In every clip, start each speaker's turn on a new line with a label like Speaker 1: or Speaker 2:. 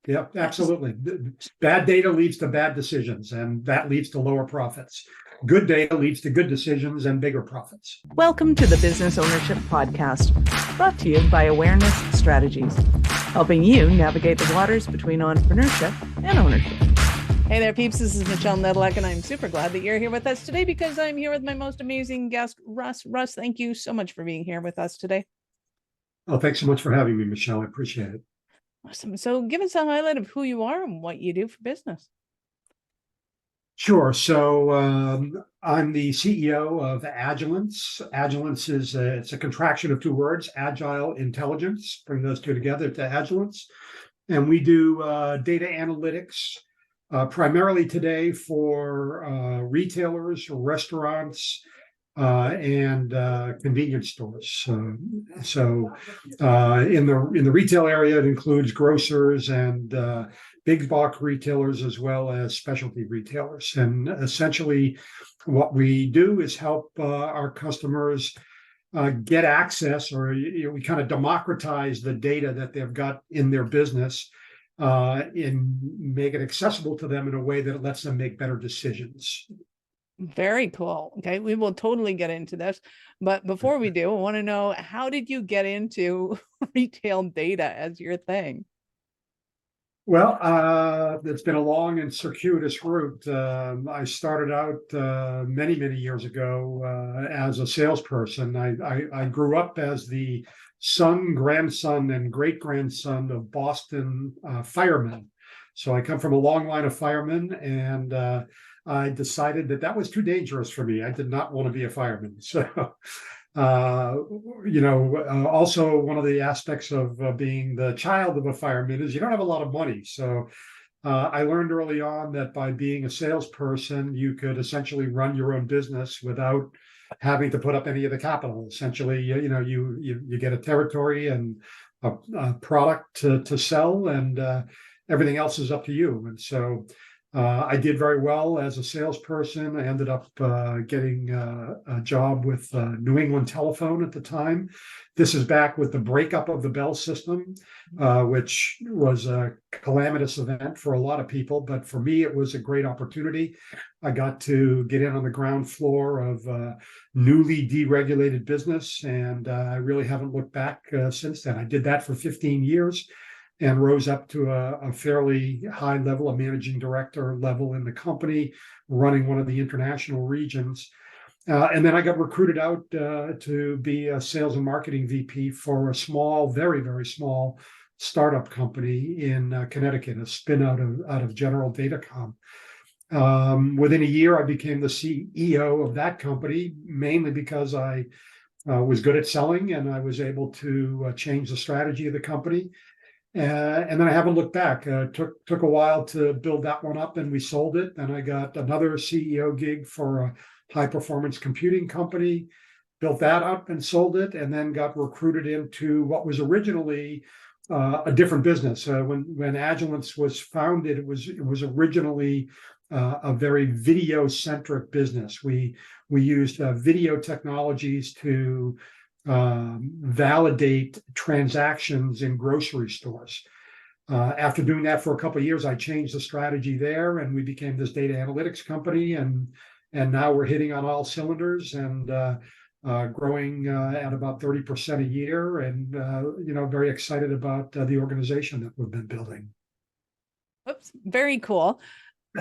Speaker 1: Yeah, absolutely. Bad data leads to bad decisions, and that leads to lower profits. Good data leads to good decisions and bigger profits.
Speaker 2: Welcome to the Business Ownership Podcast, brought to you by Awareness Strategies, helping you navigate the waters between entrepreneurship and ownership. Hey there, peeps. This is Michelle Nedelec, and I'm super glad that you're here with us today because I'm here with my most amazing guest, Russ. Russ, thank you so much for being here with us today.
Speaker 1: Oh, thanks so much for having me, Michelle. I appreciate it.
Speaker 2: Awesome. So give us a highlight of who you are and what you do for business.
Speaker 1: Sure. So I'm the CEO of Agilence. Agilence is it's a contraction of two words: agile intelligence. Bring those two together to Agilence, and we do data analytics primarily today for retailers, restaurants, and convenience stores. So in the retail area, it includes grocers and big box retailers as well as specialty retailers. And essentially, what we do is help our customers get access, or we kind of democratize the data that they've got in their business and make it accessible to them in a way that it lets them make better decisions.
Speaker 2: Very cool. Okay, we will totally get into this. But before we do, I want to know, how did you get into retail data as your thing?
Speaker 1: Well, it's been a long and circuitous route. I started out many years ago as a salesperson. I grew up as the son, grandson, and great-grandson of Boston firemen. So I come from a long line of firemen, and I decided that was too dangerous for me. I did not want to be a fireman. So, also one of the aspects of being the child of a fireman is you don't have a lot of money. So I learned early on that by being a salesperson, you could essentially run your own business without having to put up any of the capital. Essentially, you get a territory and a product to sell, and everything else is up to you. And so I did very well as a salesperson. I ended up getting a job with New England Telephone at the time. This is back with the breakup of the Bell system, which was a calamitous event for a lot of people. But for me, it was a great opportunity. I got to get in on the ground floor of newly deregulated business, and I really haven't looked back since then. I did that for 15 years. And rose up to a fairly high level, a managing director level in the company, running one of the international regions. And then I got recruited out to be a sales and marketing VP for a small, very small startup company in Connecticut, a spin out of General Datacom. Within a year, I became the CEO of that company, mainly because I was good at selling and I was able to change the strategy of the company. And then I haven't looked back. Took a while to build that one up, and we sold it. Then I got another CEO gig for a high performance computing company, built that up and sold it, and then got recruited into what was originally a different business. When Agilence was founded, it was originally a very video centric business. We used video technologies to validate transactions in grocery stores. After doing that for a couple of years, I changed the strategy there, and we became this data analytics company. And now we're hitting on all cylinders and growing at about 30% a year. And very excited about the organization that we've been building.
Speaker 2: Oops, very cool.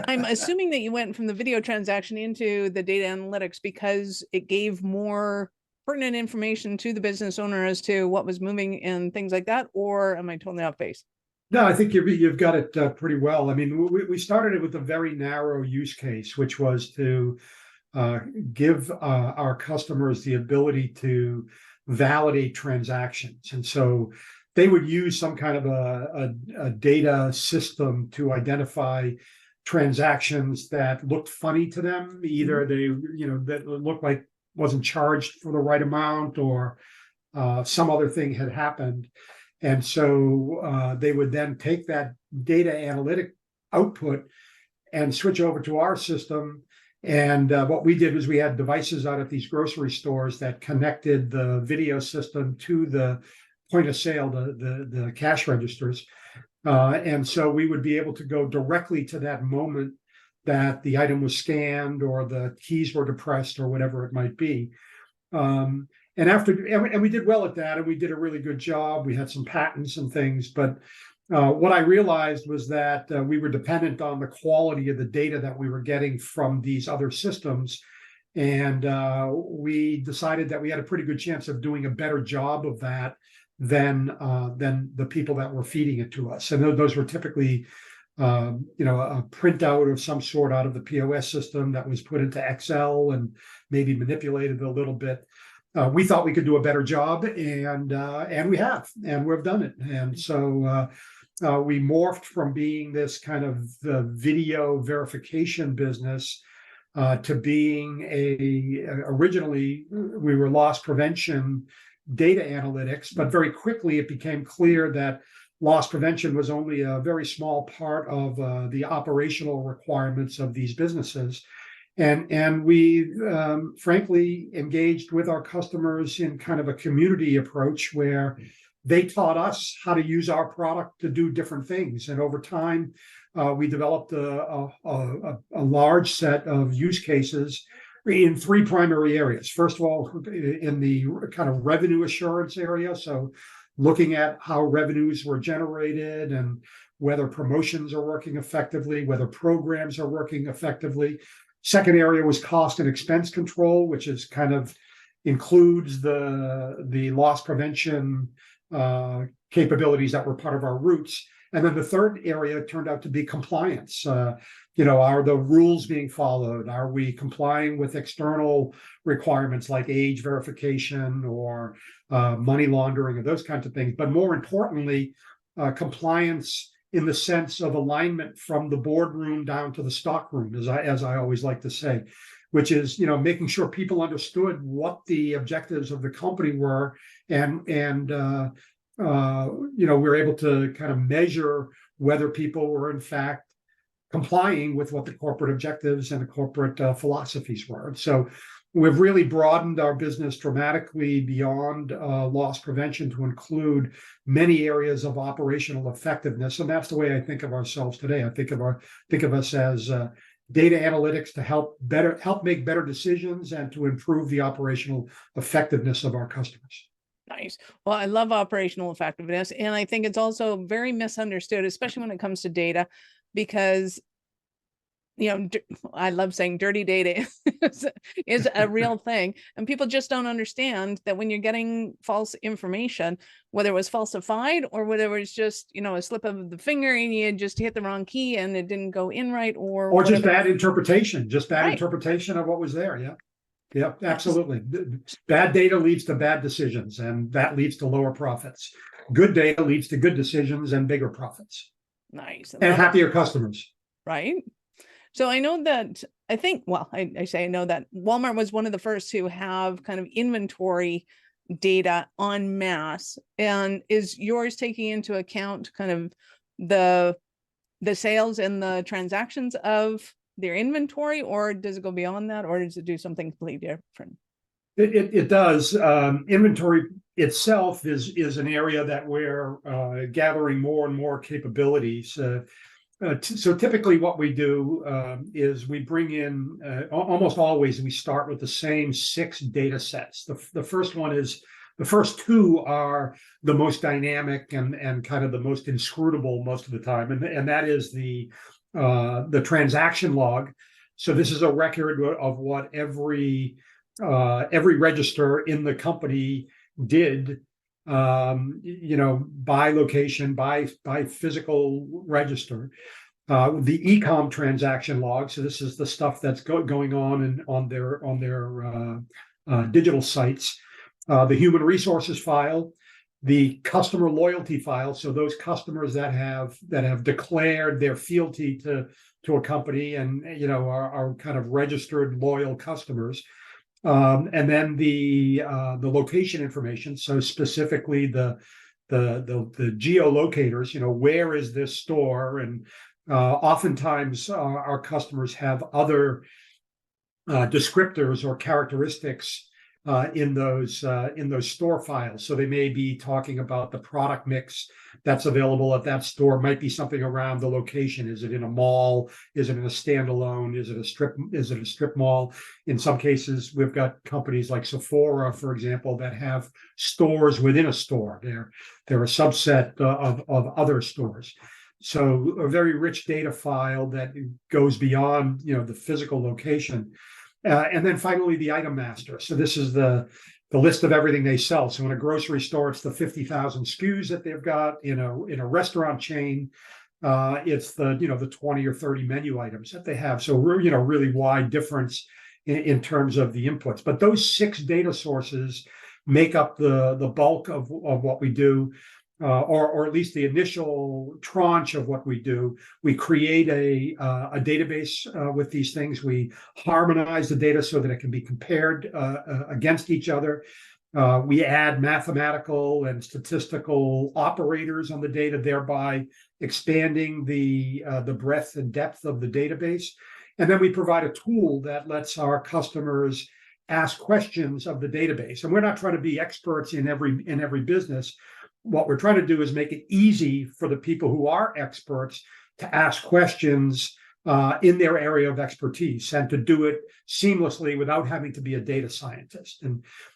Speaker 2: I'm assuming that you went from the video transaction into the data analytics because it gave more pertinent information to the business owner as to what was moving and things like that, or am I totally off base?
Speaker 1: No, I think you've got it pretty well. I mean, we started it with a very narrow use case, which was to give our customers the ability to validate transactions. And so they would use some kind of a data system to identify transactions that looked funny to them. Either they, that looked like wasn't charged for the right amount, or some other thing had happened. And so they would then take that data analytic output and switch over to our system. And what we did was we had devices out at these grocery stores that connected the video system to the point of sale, the cash registers. And so we would be able to go directly to that moment that the item was scanned or the keys were depressed or whatever it might be. And we did well at that, and we did a really good job. We had some patents and things, but what I realized was that we were dependent on the quality of the data that we were getting from these other systems. And we decided that we had a pretty good chance of doing a better job of that than the people that were feeding it to us. And those were typically, a printout of some sort out of the POS system that was put into Excel and maybe manipulated a little bit. We thought we could do a better job, and we have, and we've done it. And so we morphed from being this kind of video verification business to being originally we were loss prevention data analytics, but very quickly it became clear that loss prevention was only a very small part of the operational requirements of these businesses. And we frankly engaged with our customers in kind of a community approach where they taught us how to use our product to do different things. And over time, we developed a large set of use cases in three primary areas. First of all, in the kind of revenue assurance area. So looking at how revenues were generated and whether promotions are working effectively, whether programs are working effectively. Second area was cost and expense control, which is kind of includes the loss prevention capabilities that were part of our roots. And then the third area turned out to be compliance. Are the rules being followed? Are we complying with external requirements like age verification or money laundering or those kinds of things? But more importantly, compliance in the sense of alignment from the boardroom down to the stockroom, as I always like to say, which is making sure people understood what the objectives of the company were, and we were able to kind of measure whether people were in fact complying with what the corporate objectives and the corporate philosophies were. So we've really broadened our business dramatically beyond loss prevention to include many areas of operational effectiveness, and that's the way I think of ourselves today. I think of us as data analytics to help make better decisions and to improve the operational effectiveness of our customers.
Speaker 2: Nice. Well, I love operational effectiveness, and I think it's also very misunderstood, especially when it comes to data, because I love saying dirty data is a real thing. And people just don't understand that when you're getting false information, whether it was falsified or whether it was just, a slip of the finger and you just hit the wrong key and it didn't go in right, or
Speaker 1: just bad interpretation,
Speaker 2: right.
Speaker 1: Interpretation of what was there. Yeah. Yeah, absolutely. Bad data leads to bad decisions, and that leads to lower profits. Good data leads to good decisions and bigger profits.
Speaker 2: Nice.
Speaker 1: And happier customers.
Speaker 2: Right. So I know that I know that Walmart was one of the first to have kind of inventory data en masse. And is yours taking into account kind of the sales and the transactions of their inventory, or does it go beyond that, or does it do something completely different?
Speaker 1: It does. Inventory itself is an area that we're gathering more and more capabilities. So typically what we do is we bring in, almost always we start with the same 6 data sets. The first 2 are the most dynamic and kind of the most inscrutable most of the time. And that is the transaction log. So this is a record of what every register in the company did, by location, by physical register. The e-com transaction log. So this is the stuff that's going on their digital sites. The human resources file, the customer loyalty file. So those customers that have declared their fealty to a company and are kind of registered loyal customers. And then the location information. So specifically the geolocators, where is this store? And oftentimes our customers have other descriptors or characteristics in those store files. So they may be talking about the product mix that's available at that store. Might be something around the location. Is it in a mall? Is it in a standalone? Is it a strip mall? In some cases, we've got companies like Sephora, for example, that have stores within a store. They're a subset of other stores. So a very rich data file that goes beyond, the physical location. And then finally, the item master. So this is the list of everything they sell. So in a grocery store, it's the 50,000 SKUs that they've got. In a restaurant chain, it's the 20 or 30 menu items that they have. So really wide difference in terms of the inputs. But those 6 data sources make up the bulk of what we do. Or at least the initial tranche of what we do. We create a database with these things. We harmonize the data so that it can be compared against each other. We add mathematical and statistical operators on the data, thereby expanding the breadth and depth of the database. And then we provide a tool that lets our customers ask questions of the database. And we're not trying to be experts in every business. What we're trying to do is make it easy for the people who are experts to ask questions in their area of expertise and to do it seamlessly without having to be a data scientist.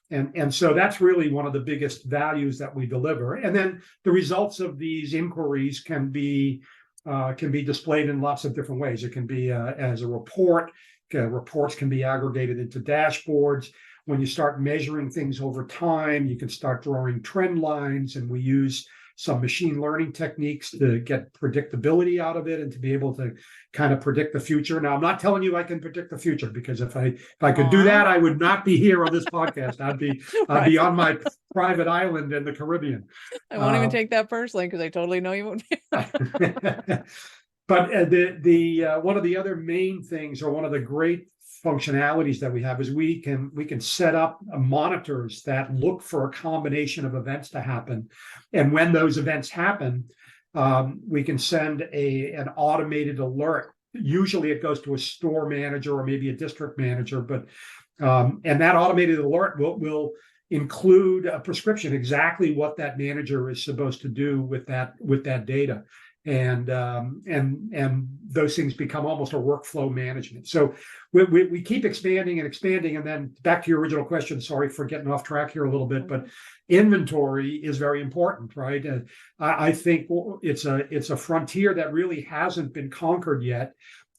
Speaker 1: And so that's really one of the biggest values that we deliver. And then the results of these inquiries can be displayed in lots of different ways. It can be as a report. Reports can be aggregated into dashboards. When you start measuring things over time, you can start drawing trend lines, and we use some machine learning techniques to get predictability out of it and to be able to kind of predict the future. Now, I'm not telling you I can predict the future, because if I could do that, I would not be here on this podcast. I'd be on my private island in the Caribbean.
Speaker 2: I won't even take that personally, because I totally know you won't be.
Speaker 1: But the one of the other main things, or one of the great functionalities that we have, is we can set up monitors that look for a combination of events to happen, and when those events happen, we can send an automated alert. Usually it goes to a store manager or maybe a district manager, but and that automated alert will include a prescription, exactly what that manager is supposed to do with that data. And those things become almost a workflow management. So we keep expanding, and then back to your original question. Sorry for getting off track here a little bit, but inventory is very important, right? I think it's a frontier that really hasn't been conquered yet.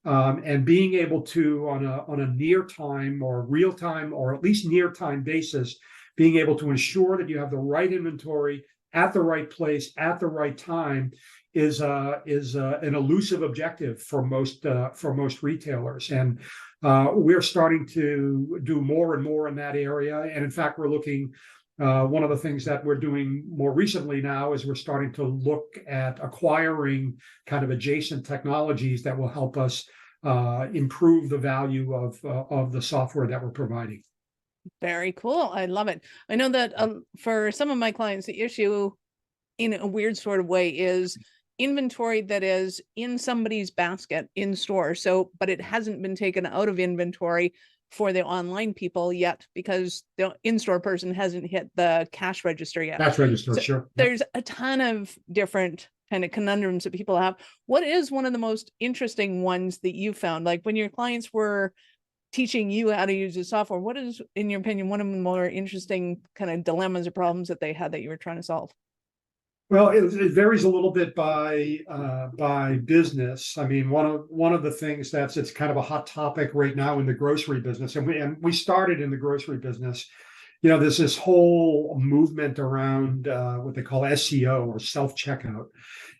Speaker 1: And being able to, on a near time or real time, or at least near time basis, being able to ensure that you have the right inventory at the right place at the right time is an elusive objective for most retailers. And we're starting to do more and more in that area. And in fact, we're looking. One of the things that we're doing more recently now is we're starting to look at acquiring kind of adjacent technologies that will help us improve the value of the software that we're providing.
Speaker 2: Very cool. I love it. I know that for some of my clients, the issue in a weird sort of way is inventory that is in somebody's basket in store. So, but it hasn't been taken out of inventory for the online people yet, because the in-store person hasn't hit the cash register yet.
Speaker 1: Cash register,
Speaker 2: so
Speaker 1: sure.
Speaker 2: There's a ton of different kind of conundrums that people have. What is one of the most interesting ones that you found? Like when your clients were teaching you how to use the software, what is, in your opinion, one of the more interesting kind of dilemmas or problems that they had that you were trying to solve?
Speaker 1: Well, it varies a little bit by business. I mean, one of the things it's kind of a hot topic right now in the grocery business, and we started in the grocery business. There's this whole movement around what they call SEO, or self-checkout,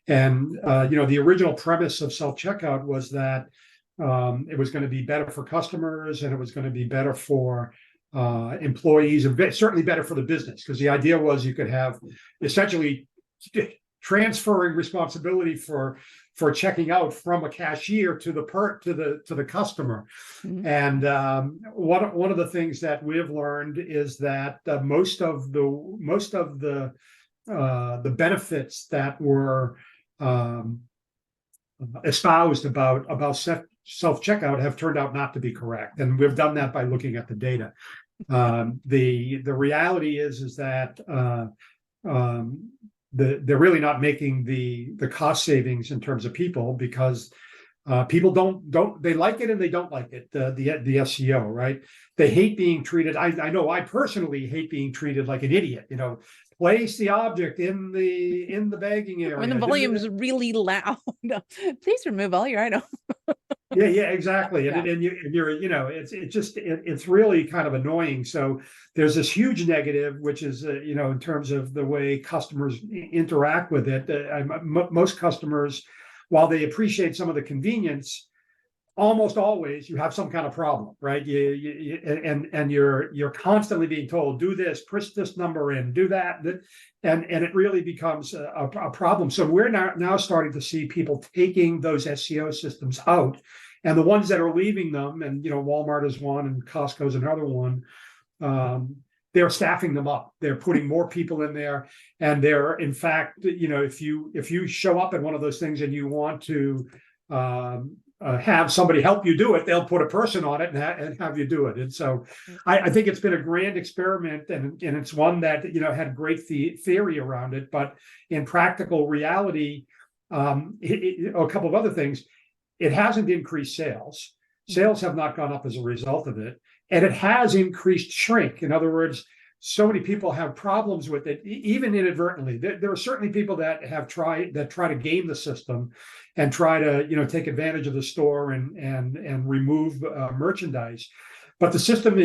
Speaker 1: and the original premise of self-checkout was that it was going to be better for customers, and it was going to be better for employees, and certainly better for the business, because the idea was you could have essentially transferring responsibility for checking out from a cashier to the customer. Mm-hmm. And one of the things that we've learned is that most of the benefits that were espoused about self-checkout have turned out not to be correct, and we've done that by looking at the data. The reality is that they're really not making the cost savings in terms of people, because people don't they like it and they don't like it. The SEO, right? They hate being treated. I know I personally hate being treated like an idiot. Place the object in the bagging area
Speaker 2: When the volume is really loud. Please remove all your items.
Speaker 1: Yeah, exactly.
Speaker 2: Yeah.
Speaker 1: And it's really kind of annoying. So there's this huge negative, which is, in terms of the way customers interact with it. Most customers, while they appreciate some of the convenience, almost always you have some kind of problem, right? You're constantly being told, do this, push this number in, do that, and it really becomes a problem. So we're now starting to see people taking those SEO systems out, and the ones that are leaving them, and Walmart is one, and Costco's another one. They're staffing them up. They're putting more people in there, and they're, in fact, if you show up at one of those things and you want to have somebody help you do it, they'll put a person on it and have you do it. And so I think it's been a grand experiment, and it's one that had great theory around it, but in practical reality, a couple of other things. It hasn't increased sales. Sales have not gone up as a result of it, and it has increased shrink. In other words, so many people have problems with it, even inadvertently. There are certainly people that try to game the system and try to take advantage of the store and remove merchandise. But the system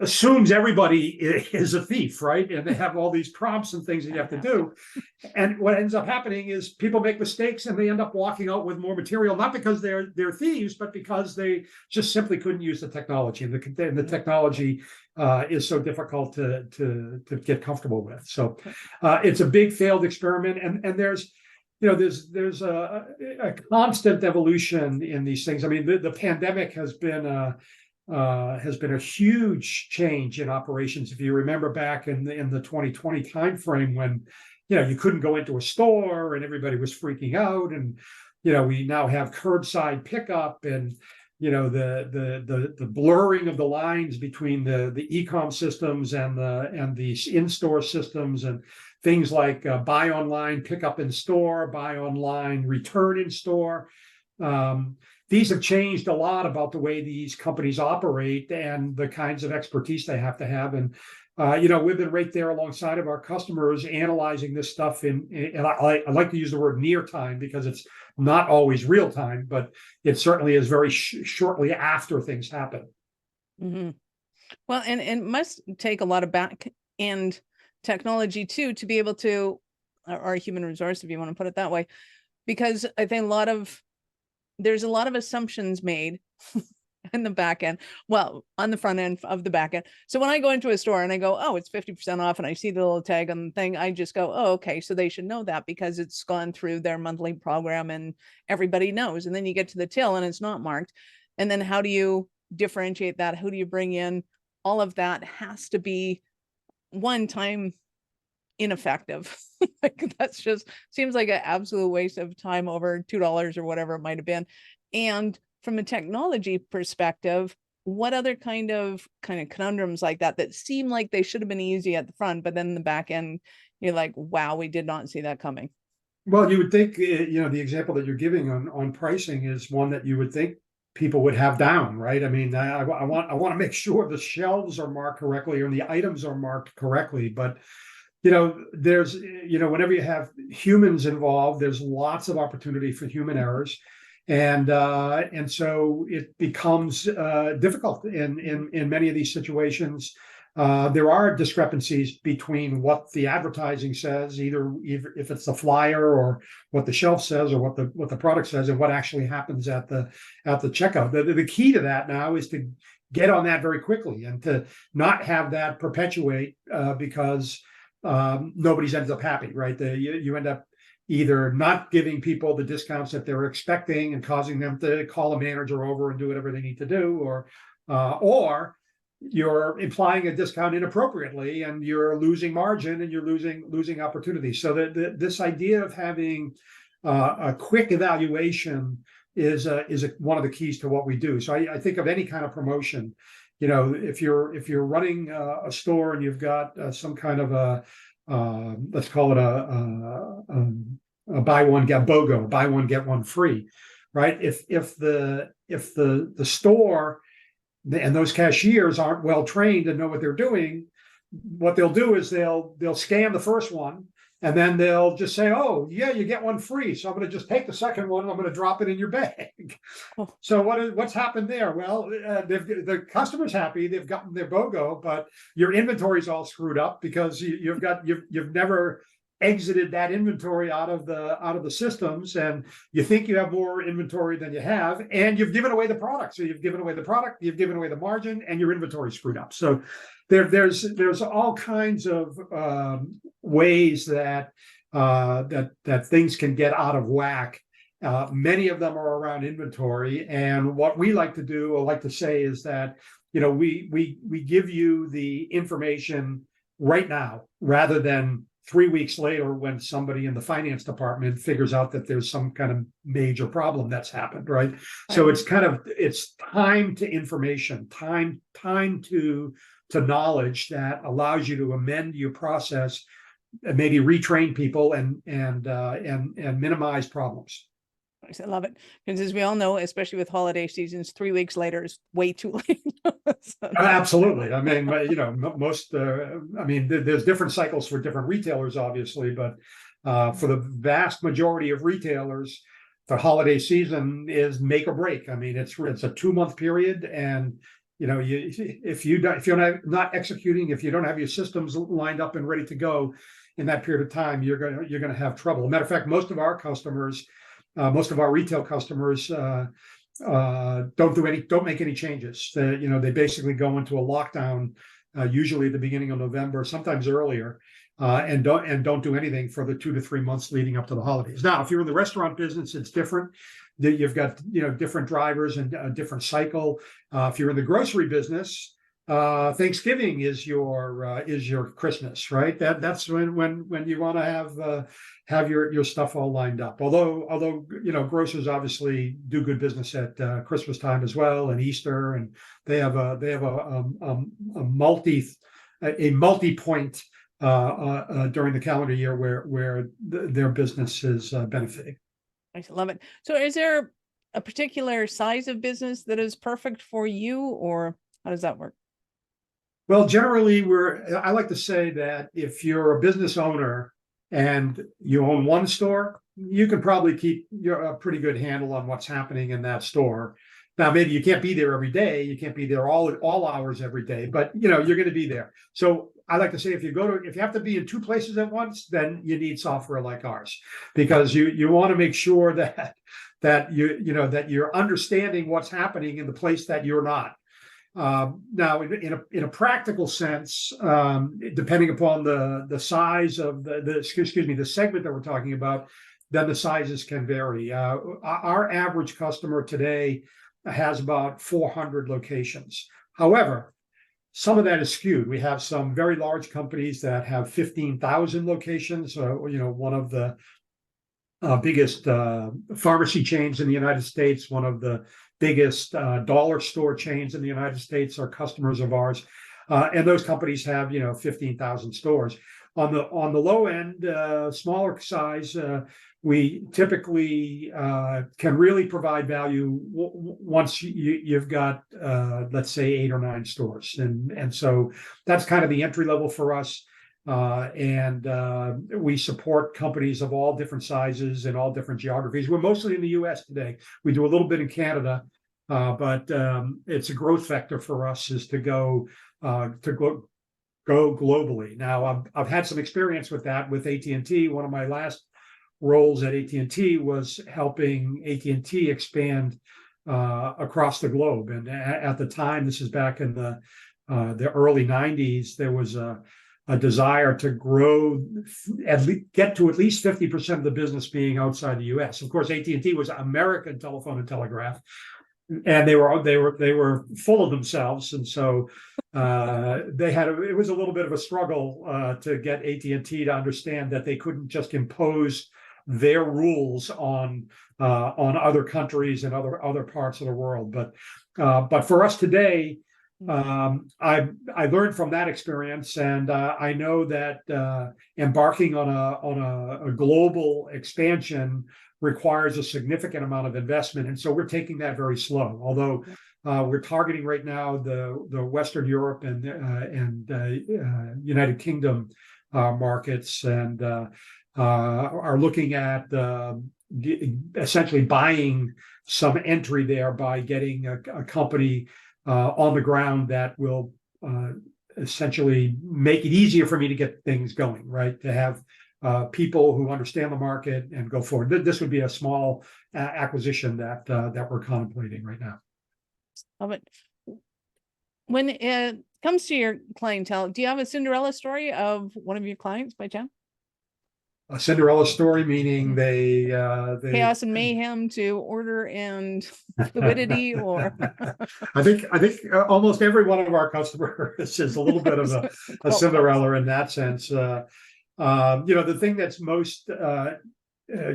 Speaker 1: assumes everybody is a thief, right? And they have all these prompts and things that you have to do. And what ends up happening is people make mistakes and they end up walking out with more material, not because they're thieves, but because they just simply couldn't use the technology. And the technology is so difficult to get comfortable with. So it's a big failed experiment. And there's a constant evolution in these things. I mean, the pandemic has been a huge change in operations. If you remember back in the 2020 timeframe, when you couldn't go into a store and everybody was freaking out, and we now have curbside pickup, and the blurring of the lines between the e-com systems and the in-store systems, and things like buy online, pick up in store, buy online, return in store. These have changed a lot about the way these companies operate and the kinds of expertise they have to have. And, we've been right there alongside of our customers analyzing this stuff and I like to use the word near time, because it's not always real time, but it certainly is very shortly after things happen.
Speaker 2: Mm-hmm. Well, and it must take a lot of back end technology too, to be able to, or human resource, if you want to put it that way, because I think there's a lot of assumptions made in the back end. Well, on the front end of the back end. So when I go into a store and I go, oh, it's 50% off, and I see the little tag on the thing, I just go, oh, okay. So they should know that because it's gone through their monthly program and everybody knows. And then you get to the till and it's not marked. And then how do you differentiate that? Who do you bring in? All of that has to be one time ineffective. Like, that's just seems like an absolute waste of time over $2 or whatever it might have been. And from a technology perspective, what other kind of conundrums like that seem like they should have been easy at the front, but then in the back end, you're like, wow, we did not see that coming.
Speaker 1: Well, you would think, the example that you're giving on pricing is one that you would think people would have down, right? I mean, I want to make sure the shelves are marked correctly and the items are marked correctly, but there's, whenever you have humans involved, there's lots of opportunity for human errors. And so it becomes difficult in many of these situations. There are discrepancies between what the advertising says, either if it's the flyer or what the shelf says or what the product says, and what actually happens at the checkout. The key to that now is to get on that very quickly and to not have that perpetuate because nobody's ends up happy, right? You end up either not giving people the discounts that they're expecting and causing them to call a manager over and do whatever they need to do, or you're implying a discount inappropriately and you're losing margin and you're losing opportunity. So this idea of having a quick evaluation is one of the keys to what we do. So I think of any kind of promotion. if you're running a store and you've got some kind of a let's call it a buy one get BOGO, buy one get one free, right? If the store and those cashiers aren't well trained and know what they're doing, what they'll do is they'll scan the first one and then they'll just say, "Oh, yeah, you get one free. So I'm going to just take the second one and I'm going to drop it in your bag."
Speaker 2: Oh.
Speaker 1: So what's happened there? Well, the customer's happy; they've gotten their BOGO, but your inventory's all screwed up because you've never exited that inventory out of the systems, and you think you have more inventory than you have, and you've given away the product. So you've given away the product, you've given away the margin, and your inventory screwed up. So there's all kinds of ways that things can get out of whack. Many of them are around inventory, and what we like to do, or like to say, is that we give you the information right now rather than 3 weeks later when somebody in the finance department figures out that there's some kind of major problem that's happened, right? So it's time to information, time to knowledge that allows you to amend your process and maybe retrain people and minimize problems.
Speaker 2: I love it, because as we all know, especially with holiday seasons, 3 weeks later is way too late. So,
Speaker 1: absolutely. I mean, most. There's different cycles for different retailers, obviously, but for the vast majority of retailers, the holiday season is make or break. I mean, it's a 2-month period, and if you're not executing, if you don't have your systems lined up and ready to go in that period of time, you're gonna have trouble. Matter of fact, most of our retail customers don't make any changes. They basically go into a lockdown, usually at the beginning of November, sometimes earlier, and don't do anything for the 2 to 3 months leading up to the holidays. Now, if you're in the restaurant business, it's different. You've got different drivers and a different cycle. If you're in the grocery business, Thanksgiving is your Christmas, right? That's when you want to have your stuff all lined up. Although grocers obviously do good business at Christmas time as well, and Easter, and they have a multi-point during the calendar year where their business is benefiting.
Speaker 2: I love it. So is there a particular size of business that is perfect for you, or how does that work?
Speaker 1: Well, generally, I like to say that if you're a business owner and you own one store, you can probably keep a pretty good handle on what's happening in that store. Now, maybe you can't be there every day. You can't be there all hours every day, but you're going to be there. So I like to say if you have to be in 2 places at once, then you need software like ours, because you want to make sure that you're understanding what's happening in the place that you're not. Now, in a practical sense, depending upon the size of the segment that we're talking about, then the sizes can vary. Our average customer today has about 400 locations. However, some of that is skewed. We have some very large companies that have 15,000 locations. One of the biggest pharmacy chains in the United States, one of the biggest dollar store chains in the United States are customers of ours, and those companies have 15,000 stores. On the low end, smaller size, we typically can really provide value once you've got let's say 8 or 9 stores, and so that's kind of the entry level for us. And we support companies of all different sizes and all different geographies. We're mostly in the U.S. today. We do a little bit in Canada, but it's a growth vector for us is to go globally. Now, I've had some experience with that with AT&T. One of my last roles at AT&T was helping AT&T expand across the globe. And at the time, this is back in the early 90s, there was a desire to grow, get to at least 50% of the business being outside the U.S. Of course, AT&T was American Telephone and Telegraph, and they were full of themselves, and so it was a little bit of a struggle to get AT&T to understand that they couldn't just impose their rules on other countries and other parts of the world. But for us today, I learned from that experience, and I know that embarking on a global expansion requires a significant amount of investment, and so we're taking that very slow. Although we're targeting right now the Western Europe and United Kingdom markets, and are looking at essentially buying some entry there by getting a company on the ground that will essentially make it easier for me to get things going, right? To have people who understand the market and go forward. This would be a small acquisition that we're contemplating right now.
Speaker 2: Love it. When it comes to your clientele, do you have a Cinderella story of one of your clients by chance?
Speaker 1: A Cinderella story, meaning they
Speaker 2: chaos and mayhem to order and fluidity, or
Speaker 1: I think almost every one of our customers is a little bit of a Cinderella in that sense. The thing that's most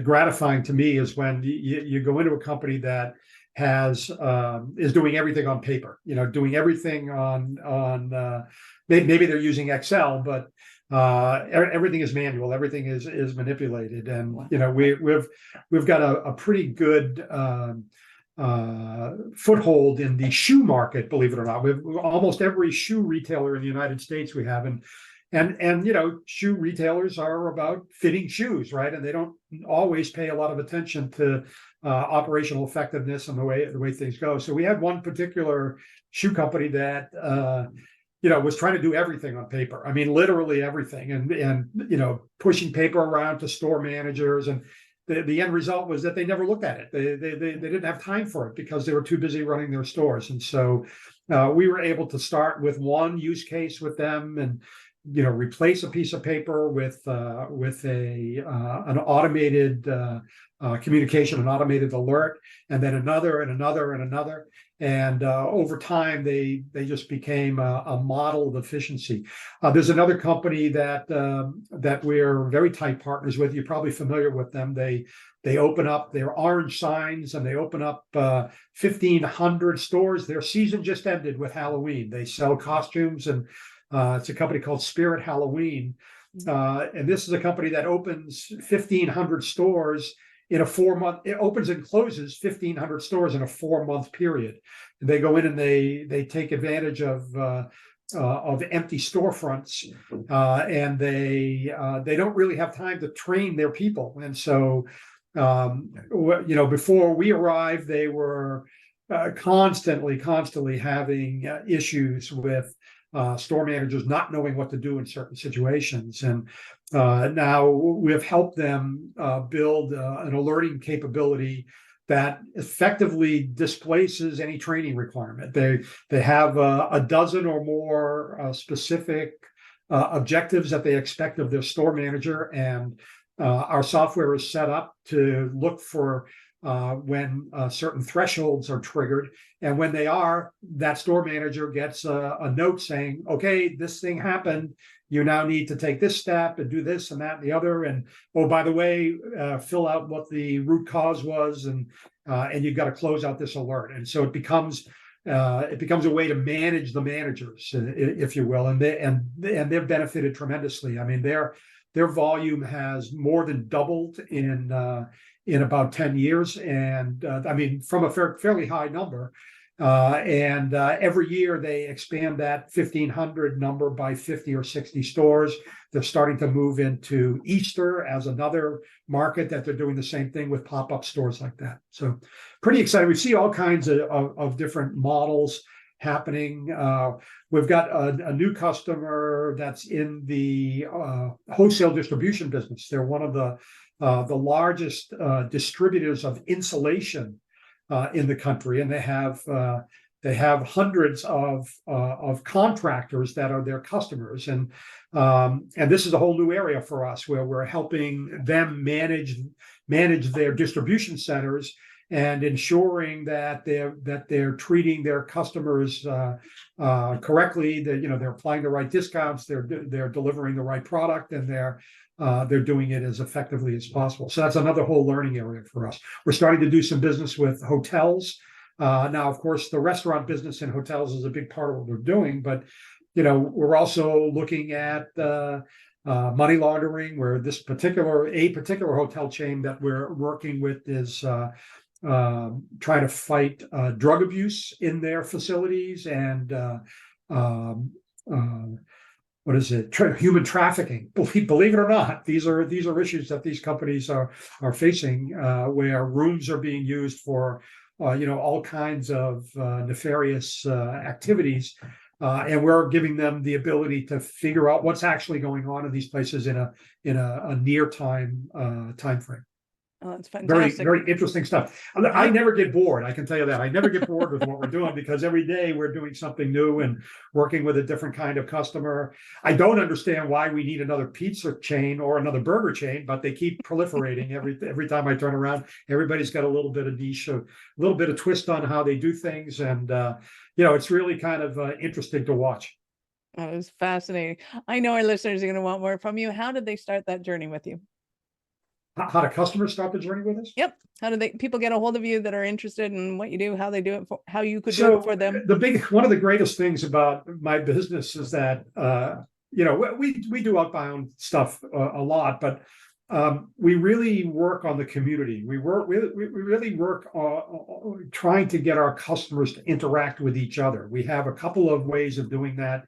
Speaker 1: gratifying to me is when you go into a company that is doing everything on paper, doing everything on maybe they're using Excel, but everything is manual, everything is manipulated, and we've got a pretty good foothold in the shoe market, believe it or not. We've almost every shoe retailer in the United States we have, and shoe retailers are about fitting shoes, right? And they don't always pay a lot of attention to operational effectiveness and the way things go. So we had one particular shoe company that was trying to do everything on paper. I mean, literally everything, and pushing paper around to store managers, and the end result was that they never looked at it. They didn't have time for it because they were too busy running their stores. And so we were able to start with one use case with them, and replace a piece of paper with an automated communication, an automated alert, and then another and another and another. And over time, they just became a model of efficiency. There's another company that we're very tight partners with. You're probably familiar with them. They open up their orange signs, and they open up 1,500 stores. Their season just ended with Halloween. They sell costumes, and it's a company called Spirit Halloween. And this is a company that opens 1,500 stores in a 4-month, it opens and closes 1,500 stores in a 4-month period. And they go in and they take advantage of empty storefronts, and they don't really have time to train their people. And so, before we arrived, they were constantly having issues with store managers not knowing what to do in certain situations. And now we've helped them build an alerting capability that effectively displaces any training requirement. They have a dozen or more specific objectives that they expect of their store manager, and our software is set up to look for when certain thresholds are triggered. And when they are, that store manager gets a note saying, okay, this thing happened. You now need to take this step and do this and that and the other. And, oh, by the way, fill out what the root cause was, and you've got to close out this alert. And so it becomes a way to manage the managers, if you will. And they've benefited tremendously. I mean, their volume has more than doubled in about 10 years. And from a fairly high number. Every year they expand that 1,500 number by 50 or 60 stores. They're starting to move into Easter as another market that they're doing the same thing with pop-up stores like that. So pretty excited. We see all kinds of different models happening. We've got a new customer that's in the wholesale distribution business. They're one of the largest distributors of insulation in the country, and they have hundreds of contractors that are their customers, and this is a whole new area for us, where we're helping them manage their distribution centers and ensuring that they're treating their customers correctly. That they're applying the right discounts, they're delivering the right product, and they're doing it as effectively as possible. So that's another whole learning area for us. We're starting to do some business with hotels. Now, of course, the restaurant business and hotels is a big part of what we're doing, but we're also looking at money laundering, where a particular hotel chain that we're working with is trying to fight drug abuse in their facilities and what is it? Human trafficking. Believe it or not, these are issues that these companies are facing, where rooms are being used for all kinds of nefarious activities, and we're giving them the ability to figure out what's actually going on in these places in a near time frame.
Speaker 2: Oh, that's
Speaker 1: Very,
Speaker 2: fantastic.
Speaker 1: very interesting stuff. I never get bored. I can tell you that. I never get bored with what we're doing, because every day we're doing something new and working with a different kind of customer. I don't understand why we need another pizza chain or another burger chain, but they keep proliferating every time I turn around. Everybody's got a little bit of niche, a little bit of twist on how they do things. And, it's really kind of interesting to watch.
Speaker 2: That was fascinating. I know our listeners are going to want more from you. How did they start that journey with you?
Speaker 1: How do customers start the journey with us?
Speaker 2: Yep. How do people get a hold of you that are interested in what you do, how they do it, how you could do it for them?
Speaker 1: One of the greatest things about my business is that, we do outbound stuff a lot, but we really work on the community. We really work on trying to get our customers to interact with each other. We have a couple of ways of doing that.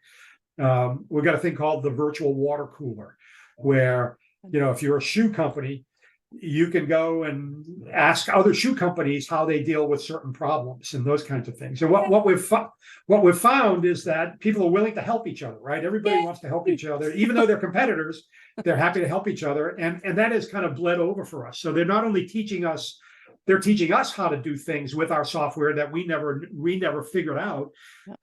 Speaker 1: We've got a thing called the virtual water cooler, where, if you're a shoe company, you can go and ask other shoe companies how they deal with certain problems and those kinds of things. And what we've found is that people are willing to help each other, right? Everybody wants to help each other, even though they're competitors. They're happy to help each other, and that has kind of bled over for us. So they're not only teaching us, they're teaching us how to do things with our software that we never figured out,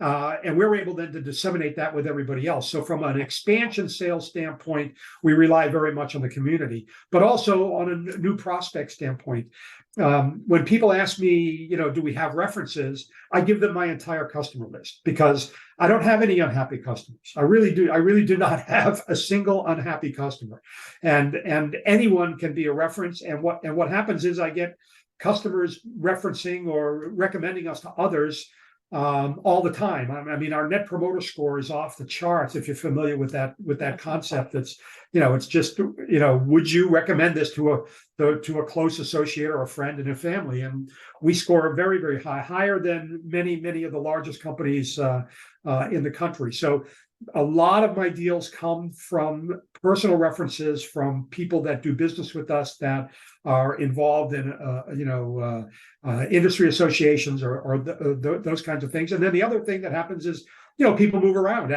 Speaker 1: and we're able then to disseminate that with everybody else. So from an expansion sales standpoint, we rely very much on the community, but also on a new prospect standpoint. When people ask me, do we have references, I give them my entire customer list, because I don't have any unhappy customers. I really do not have a single unhappy customer, and anyone can be a reference. And what happens is I get customers referencing or recommending us to others all the time. I mean, our net promoter score is off the charts. If you're familiar with that concept, it's just, would you recommend this to a close associate or a friend and a family? And we score very, very high, higher than many of the largest companies in the country. So a lot of my deals come from personal references from people that do business with us, that are involved in industry associations or those kinds of things. And then the other thing that happens is, people move around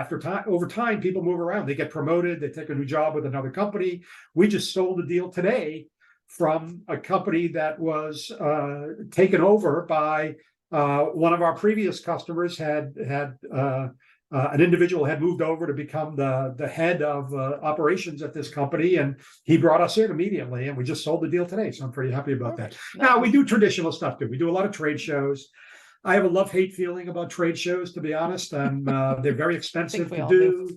Speaker 1: over time. People move around. They get promoted. They take a new job with another company. We just sold a deal today from a company that was taken over by one of our previous customers. An individual had moved over to become the head of operations at this company, and he brought us in immediately, and we just sold the deal today. So I'm pretty happy about that. Now, we do traditional stuff too. We do a lot of trade shows. I have a love-hate feeling about trade shows, to be honest. They're very expensive to do.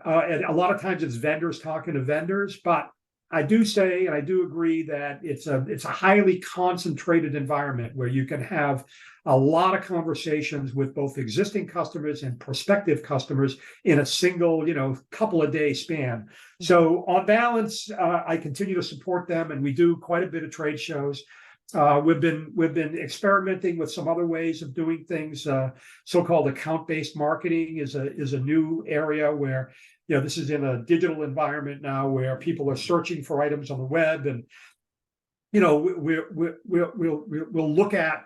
Speaker 1: And a lot of times it's vendors talking to vendors, but I do say, and I do agree, that it's a highly concentrated environment where you can have a lot of conversations with both existing customers and prospective customers in a single, couple of day span. So on balance, I continue to support them, and we do quite a bit of trade shows. We've been experimenting with some other ways of doing things. So-called account-based marketing is a new area where, this is in a digital environment now, where people are searching for items on the web, and we'll look at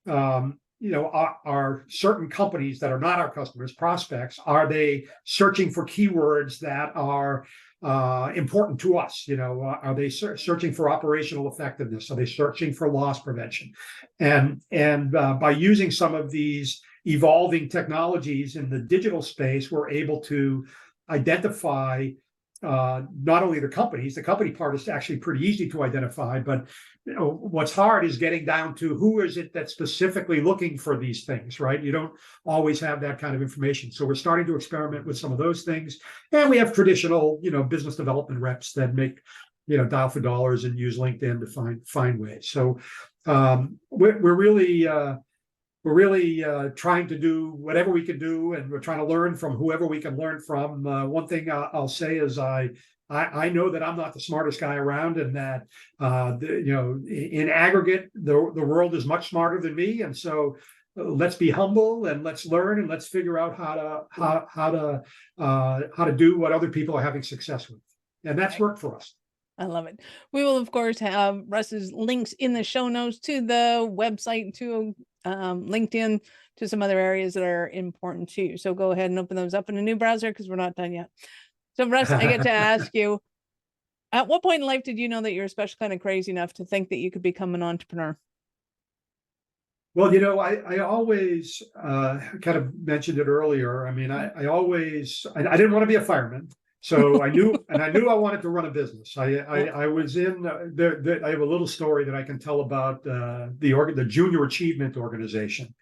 Speaker 1: are certain companies that are not our customers, prospects, are they searching for keywords that are important to us? Are they searching for operational effectiveness? Are they searching for loss prevention? And by using some of these evolving technologies in the digital space, we're able to identify not only the company part is actually pretty easy to identify, but what's hard is getting down to who is it that's specifically looking for these things, right? You don't always have that kind of information. So we're starting to experiment with some of those things. And we have traditional, business development reps that make, dial for dollars and use LinkedIn to find ways. So we're really really trying to do whatever we can do, and we're trying to learn from whoever we can learn from. One thing I'll say is I know that I'm not the smartest guy around, and that in aggregate the world is much smarter than me, and so let's be humble and let's learn and let's figure out how to do what other people are having success with, and that's worked for us.
Speaker 2: I love it. We will, of course, have Russ's links in the show notes to the website, to LinkedIn, to some other areas that are important too. So go ahead and open those up in a new browser, because we're not done yet. So Russ, I get to ask you, at what point in life did you know that you're especially kind of crazy enough to think that you could become an entrepreneur?
Speaker 1: Well, I always kind of mentioned it earlier. I mean, I didn't want to be a fireman. So I knew I wanted to run a business. I was in I have a little story that I can tell about the Junior Achievement Organization,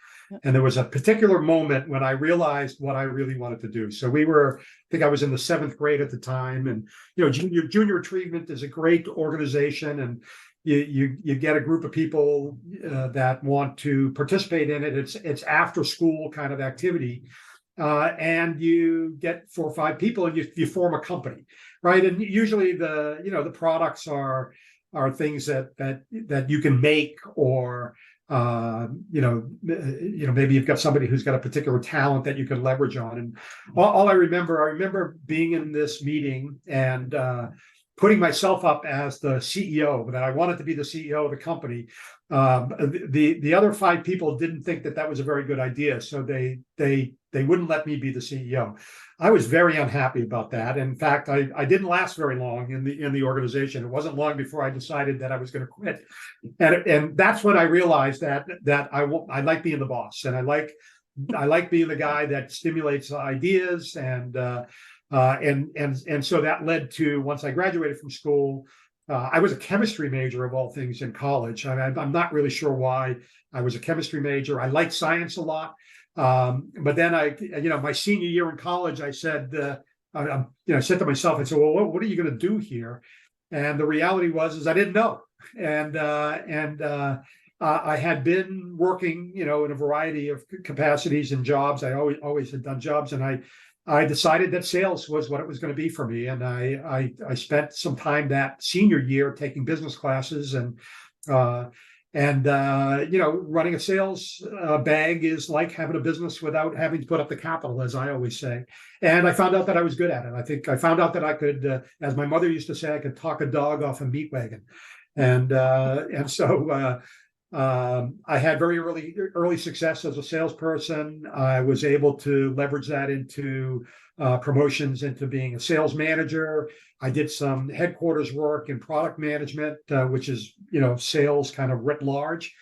Speaker 1: and there was a particular moment when I realized what I really wanted to do. So I think I was in the 7th grade at the time, and Junior Achievement is a great organization, and you get a group of people that want to participate in it. It's after school kind of activity. And you get 4 or 5 people, and you form a company, right? And usually the products are things that you can make, or maybe you've got somebody who's got a particular talent that you can leverage on. And all I remember being in this meeting and putting myself up as the CEO, that I wanted to be the CEO of the company. The other 5 people didn't think that was a very good idea, so they wouldn't let me be the CEO. I was very unhappy about that. In fact, I didn't last very long in the organization. It wasn't long before I decided that I was going to quit, and that's when I realized that I like being the boss, and I like being the guy that stimulates ideas, and so that led to, once I graduated from school, I was a chemistry major of all things in college. I'm not really sure why I was a chemistry major. I liked science a lot. But then my senior year in college, I said, I said to myself, I said, well, what are you going to do here? And the reality was I didn't know. And I had been working, in a variety of capacities and jobs. I always had done jobs, and I decided that sales was what it was going to be for me. And I spent some time that senior year taking business classes, and running a sales bag is like having a business without having to put up the capital, as I always say. And I found out that I was good at it. I think I found out that I could, as my mother used to say, I could talk a dog off a meat wagon. And so I had very early success as a salesperson. I was able to leverage that into promotions, into being a sales manager. I did some headquarters work in product management, which is sales kind of writ large.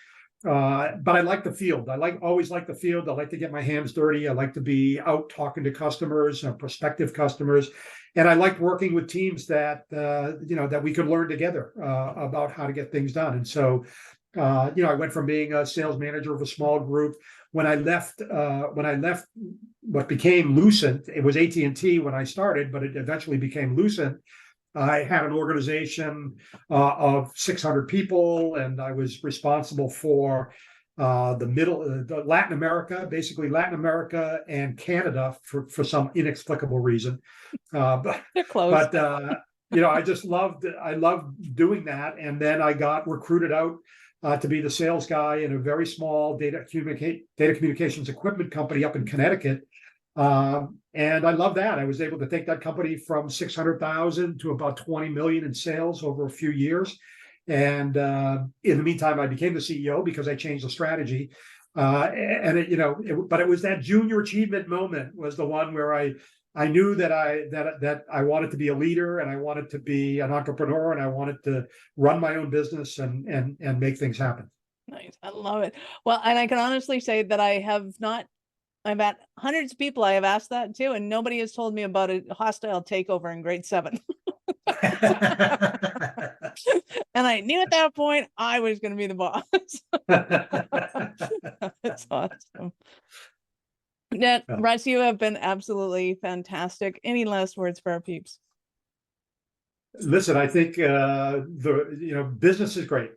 Speaker 1: But I like the field. Always like the field. I like to get my hands dirty. I like to be out talking to customers, prospective customers. And I liked working with teams that that we could learn together about how to get things done. And so I went from being a sales manager of a small group. When I left what became Lucent, it was AT&T when I started, but it eventually became Lucent. I had an organization of 600 people, and I was responsible for the Latin America, basically Latin America and Canada for some inexplicable reason. But
Speaker 2: they're close.
Speaker 1: But I loved doing that, and then I got recruited out to be the sales guy in a very small data communications equipment company up in Connecticut. And I love that. I was able to take that company from 600,000 to about 20 million in sales over a few years. And in the meantime, I became the CEO because I changed the strategy. But it was that junior achievement moment was the one where I knew that I wanted to be a leader, and I wanted to be an entrepreneur, and I wanted to run my own business and make things happen.
Speaker 2: Nice. I love it. Well, and I can honestly say that I've had hundreds of people I have asked that too, and nobody has told me about a hostile takeover in grade 7. And I knew at that point I was going to be the boss. That's awesome. Russ, you have been absolutely fantastic. Any last words for our peeps?
Speaker 1: Listen, I think business is great.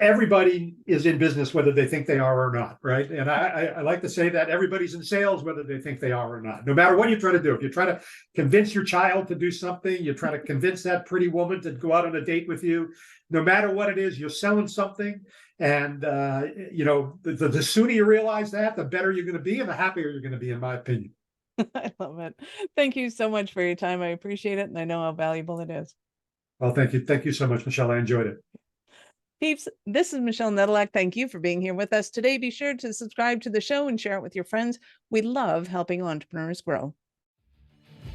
Speaker 1: everybody is in business whether they think they are or not, right? And I like to say that everybody's in sales whether they think they are or not. No matter what you try to do, if you try to convince your child to do something, you try to convince that pretty woman to go out on a date with you, no matter what it is, you're selling something. And the sooner you realize that, the better you're going to be and the happier you're going to be, in my opinion.
Speaker 2: I love it. Thank you so much for your time. I appreciate it, and I know how valuable it is.
Speaker 1: Well, thank you. Thank you so much, Michelle. I enjoyed it.
Speaker 2: Peeps, this is Michelle Nedelak. Thank you for being here with us today. Be sure to subscribe to the show and share it with your friends. We love helping entrepreneurs grow.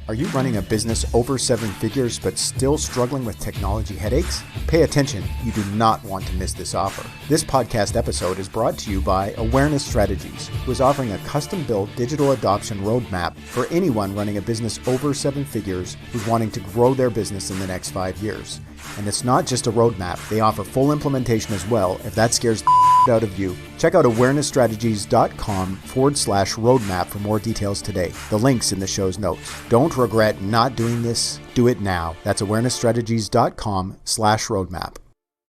Speaker 3: Are you running a business over 7 figures but still struggling with technology headaches? Pay attention, you do not want to miss this offer. This podcast episode is brought to you by Awareness Strategies, who is offering a custom-built digital adoption roadmap for anyone running a business over 7 figures who's wanting to grow their business in the next 5 years. And it's not just a roadmap, they offer full implementation as well if that scares the out of you. Check out awarenessstrategies.com/roadmap for more details today. The link's in the show's notes. Don't regret not doing this. Do it now. That's awarenessstrategies.com/roadmap.